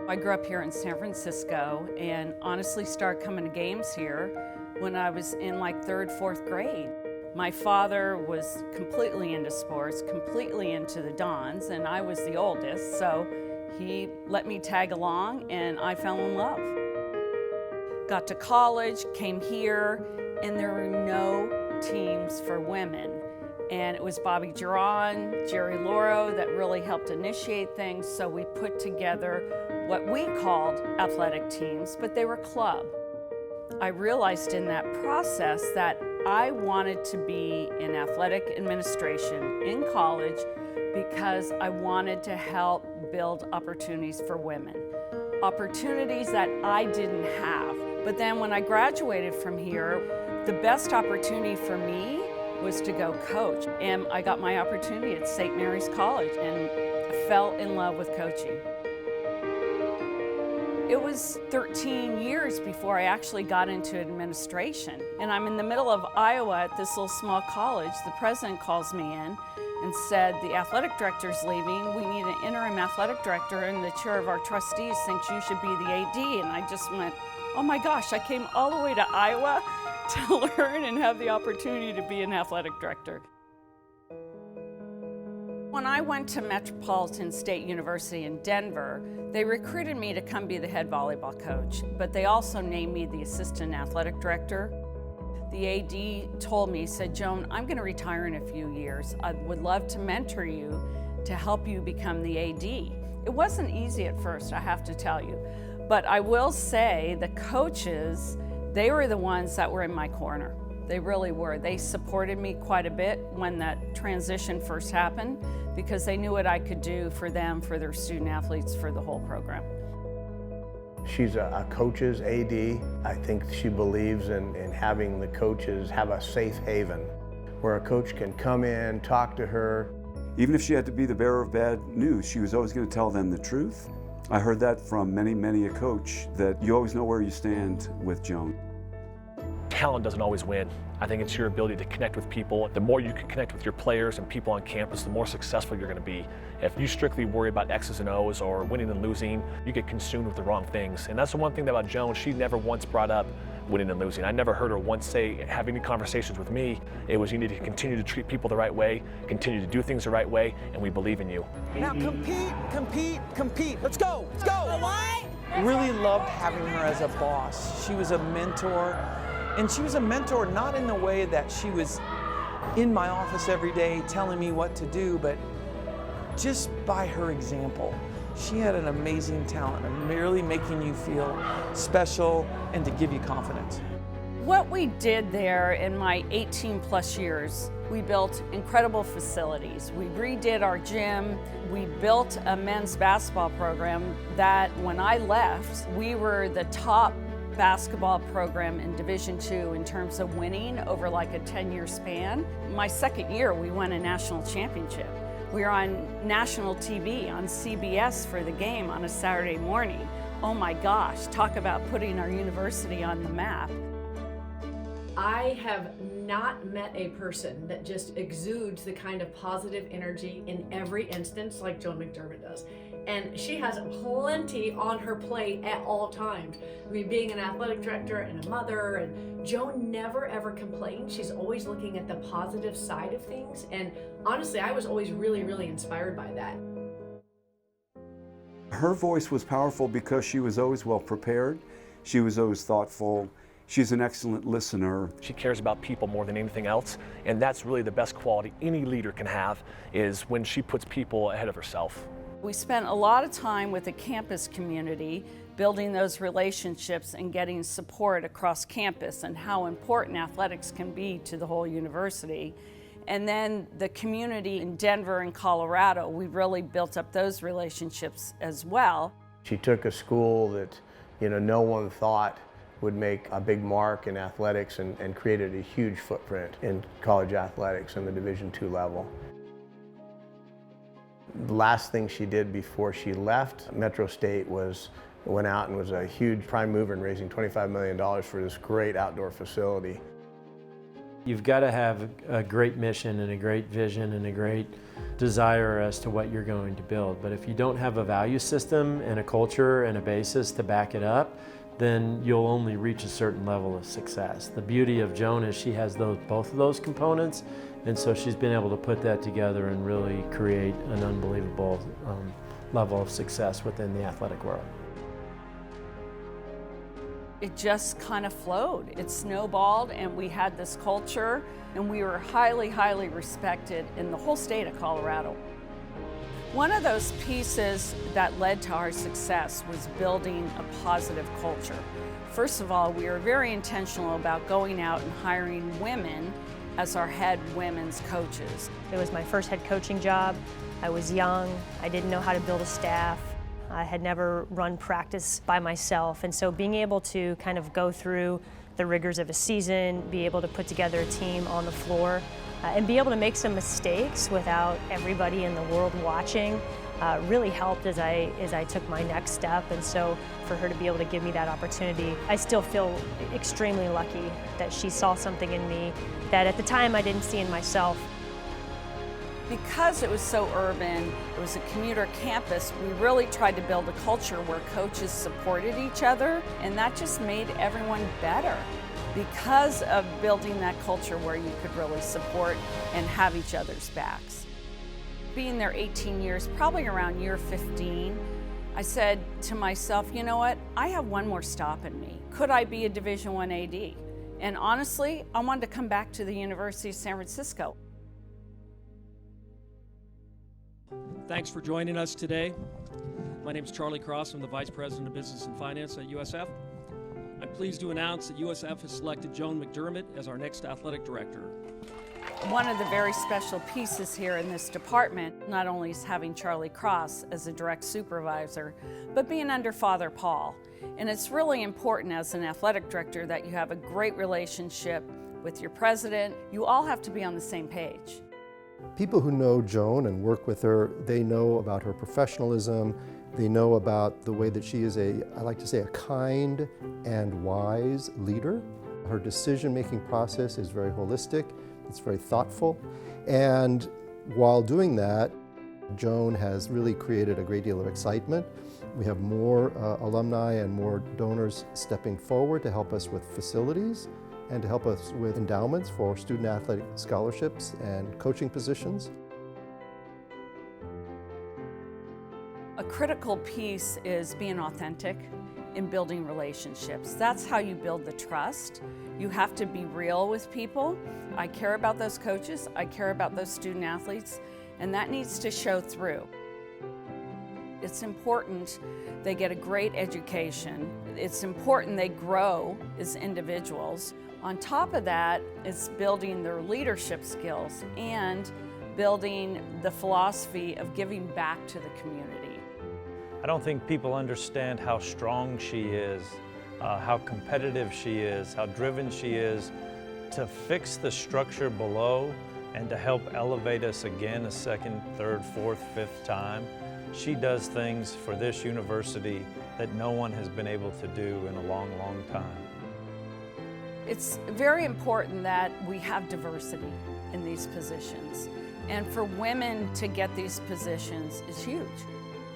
I grew up here in San Francisco and honestly started coming to games here when I was in like third, fourth grade. My father was completely into sports, completely into the Dons, and I was the oldest, so he let me tag along and I fell in love. Got to college, came here, and there were no teams for women. And it was Bobby Giron, Jerry Loro that really helped initiate things, so we put together what we called athletic teams, but they were club. I realized in that process that I wanted to be in athletic administration in college because I wanted to help build opportunities for women. Opportunities that I didn't have. But then when I graduated from here, the best opportunity for me was to go coach. And I got my opportunity at St. Mary's College and I fell in love with coaching. It was 13 years before I actually got into administration. And I'm in the middle of Iowa at this little small college. The president calls me in and said, the athletic director's leaving. We need an interim athletic director and the chair of our trustees thinks you should be the AD. And I just went, oh my gosh, I came all the way to Iowa to learn and have the opportunity to be an athletic director. When I went to Metropolitan State University in Denver, they recruited me to come be the head volleyball coach, but they also named me the assistant athletic director. The AD told me, he said, Joan, I'm going to retire in a few years. I would love to mentor you to help you become the AD. It wasn't easy at first, I have to tell you, but I will say the coaches, they were the ones that were in my corner. They really were. They supported me quite a bit when that transition first happened because they knew what I could do for them, for their student athletes, for the whole program. She's a coach's AD. I think she believes in having the coaches have a safe haven where a coach can come in, talk to her. Even if she had to be the bearer of bad news, she was always going to tell them the truth. I heard that from many a coach, that you always know where you stand with Joan. Talent doesn't always win. I think it's your ability to connect with people. The more you can connect with your players and people on campus, the more successful you're going to be. If you strictly worry about X's and O's or winning and losing, you get consumed with the wrong things. And that's the one thing about Joan, she never once brought up winning and losing. I never heard her once have any conversations with me. It was, you need to continue to treat people the right way, continue to do things the right way, and we believe in you. Now compete, compete, compete. Let's go, let's go. Really loved having her as a boss. She was a mentor. And she was a mentor not in the way that she was in my office every day telling me what to do, but just by her example. She had an amazing talent of merely making you feel special and to give you confidence. What we did there in my 18 plus years, we built incredible facilities. We redid our gym. We built a men's basketball program that when I left, we were the top basketball program in Division II in terms of winning over like a 10-year span. My second year, we won a national championship. We were on national TV on CBS for the game on a Saturday morning. Oh my gosh, talk about putting our university on the map. I have not met a person that just exudes the kind of positive energy in every instance like Joan McDermott does. And she has plenty on her plate at all times. I mean, being an athletic director and a mother, and Joan never ever complains. She's always looking at the positive side of things. And honestly, I was always really inspired by that. Her voice was powerful because she was always well prepared. She was always thoughtful. She's an excellent listener. She cares about people more than anything else, and that's really the best quality any leader can have, is when she puts people ahead of herself. We spent a lot of time with the campus community building those relationships and getting support across campus and how important athletics can be to the whole university. And then the community in Denver and Colorado, we really built up those relationships as well. She took a school that, no one thought would make a big mark in athletics and created a huge footprint in college athletics in the Division II level. The last thing she did before she left Metro State went out and was a huge prime mover in raising $25 million for this great outdoor facility. You've got to have a great mission and a great vision and a great desire as to what you're going to build. But if you don't have a value system and a culture and a basis to back it up, then you'll only reach a certain level of success. The beauty of Joan is she has both of those components, and so she's been able to put that together and really create an unbelievable level of success within the athletic world. It just kind of flowed. It snowballed, and we had this culture, and we were highly, highly respected in the whole state of Colorado. One of those pieces that led to our success was building a positive culture. First of all, we were very intentional about going out and hiring women as our head women's coaches. It was my first head coaching job. I was young. I didn't know how to build a staff. I had never run practice by myself, and so being able to kind of go through the rigors of a season, be able to put together a team on the floor, and be able to make some mistakes without everybody in the world watching really helped as I took my next step. And so for her to be able to give me that opportunity, I still feel extremely lucky that she saw something in me that at the time I didn't see in myself. Because it was so urban, it was a commuter campus, we really tried to build a culture where coaches supported each other, and that just made everyone better because of building that culture where you could really support and have each other's backs. Being there 18 years, probably around year 15, I said to myself, you know what, I have one more stop in me. Could I be a Division I AD? And honestly, I wanted to come back to the University of San Francisco. Thanks for joining us today. My name is Charlie Cross. I'm the Vice President of Business and Finance at USF. I'm pleased to announce that USF has selected Joan McDermott as our next athletic director. One of the very special pieces here in this department, not only is having Charlie Cross as a direct supervisor, but being under Father Paul. And it's really important as an athletic director that you have a great relationship with your president. You all have to be on the same page. People who know Joan and work with her, they know about her professionalism. They know about the way that she is I like to say, a kind and wise leader. Her decision-making process is very holistic. It's very thoughtful. And while doing that, Joan has really created a great deal of excitement. We have more alumni and more donors stepping forward to help us with facilities and to help us with endowments for student athletic scholarships and coaching positions. A critical piece is being authentic in building relationships. That's how you build the trust. You have to be real with people. I care about those coaches, I care about those student athletes, and that needs to show through. It's important they get a great education. It's important they grow as individuals. On top of that, it's building their leadership skills and building the philosophy of giving back to the community. I don't think people understand how strong she is, how competitive she is, how driven she is to fix the structure below and to help elevate us again a second, third, fourth, fifth time. She does things for this university that no one has been able to do in a long, long time. It's very important that we have diversity in these positions. And for women to get these positions is huge.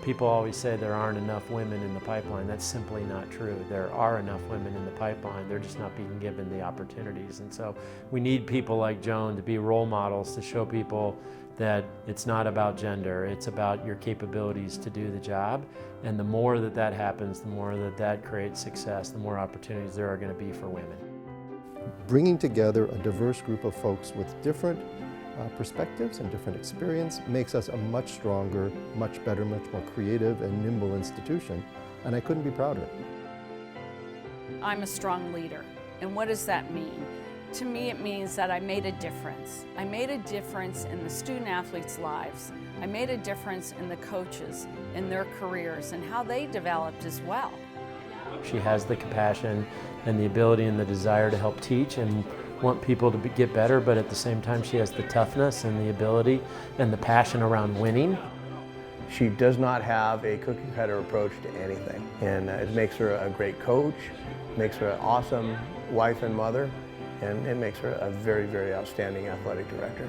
People always say there aren't enough women in the pipeline. That's simply not true. There are enough women in the pipeline. They're just not being given the opportunities. And so we need people like Joan to be role models to show people that it's not about gender, it's about your capabilities to do the job. And the more that that happens, the more that that creates success, the more opportunities there are going to be for women. Bringing together a diverse group of folks with different perspectives and different experience makes us a much stronger, much better, much more creative and nimble institution, and I couldn't be prouder. I'm a strong leader, and what does that mean? To me, it means that I made a difference. I made a difference in the student athletes' lives. I made a difference in the coaches, in their careers, and how they developed as well. She has the compassion and the ability and the desire to help teach and want people to get better, but at the same time she has the toughness and the ability and the passion around winning. She does not have a cookie cutter approach to anything, and it makes her a great coach, makes her an awesome wife and mother, and it makes her a very, very outstanding athletic director.